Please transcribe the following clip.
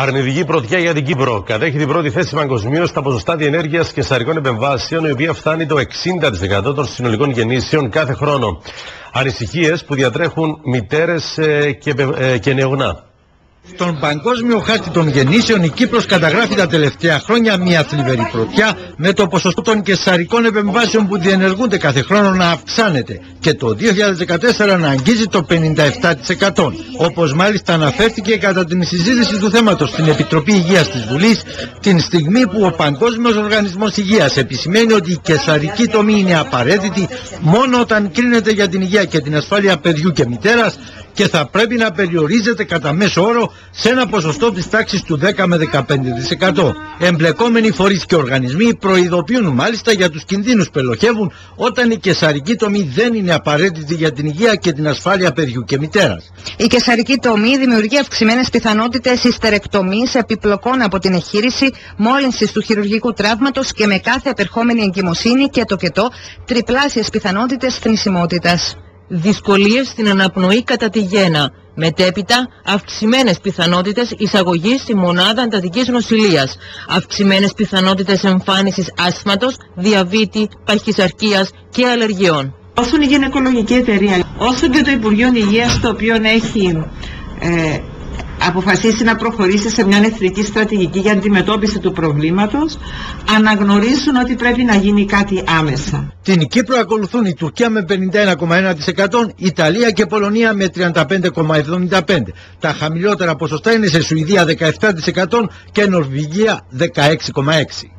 Αρνητική πρωτιά για την Κύπρο. Κατέχει την πρώτη θέση παγκοσμίως στα ποσοστά διενέργειας καισαρικών επεμβάσεων, η οποία φτάνει το 60% των συνολικών γεννήσεων κάθε χρόνο. Ανησυχίες που διατρέχουν μητέρες και νεογνά. Στον παγκόσμιο χάρτη των γεννήσεων, η Κύπρος καταγράφει τα τελευταία χρόνια μια θλιβερή πρωτιά, με το ποσοστό των καισαρικών επεμβάσεων που διενεργούνται κάθε χρόνο να αυξάνεται και το 2014 να αγγίζει το 57%. Όπως μάλιστα αναφέρθηκε κατά την συζήτηση του θέματος στην Επιτροπή Υγείας της Βουλής, την στιγμή που ο Παγκόσμιος Οργανισμός Υγείας επισημαίνει ότι η καισαρική τομή είναι απαραίτητη μόνο όταν κρίνεται για την υγεία και την ασφάλεια παιδιού και μητέρας και θα πρέπει να περιορίζεται κατά μέσο όρο σε ένα ποσοστό της τάξης του 10 με 15%. Εμπλεκόμενοι φορείς και οργανισμοί προειδοποιούν μάλιστα για τους κινδύνους που ελοχεύουν όταν η καισαρική τομή δεν είναι απαραίτητη για την υγεία και την ασφάλεια παιδιού και μητέρας. Η καισαρική τομή δημιουργεί αυξημένες πιθανότητες ιστερεκτομής, επιπλοκών από την εγχείρηση, μόλυνσης του χειρουργικού τραύματος και με κάθε επερχόμενη εγκυμοσύνη και τριπλάσιες πιθανότητες θνησιμότητας. Δυσκολίες στην αναπνοή κατά τη γέννα. Μετέπειτα, αυξημένες πιθανότητες εισαγωγής στη μονάδα εντατικής νοσηλείας. Αυξημένες πιθανότητες εμφάνισης άσθματος, διαβήτη, παχυσαρκίας και αλλεργιών. Όσο η Γυναικολογική Εταιρεία, όσο και το Υπουργείο Υγείας, το οποίο έχει αποφασίσει να προχωρήσει σε μια εθνική στρατηγική για αντιμετώπιση του προβλήματος, αναγνωρίζουν ότι πρέπει να γίνει κάτι άμεσα. Την Κύπρο ακολουθούν η Τουρκία με 51,1%, Ιταλία και Πολωνία με 35,75%. Τα χαμηλότερα ποσοστά είναι σε Σουηδία 17% και Νορβηγία 16,6%.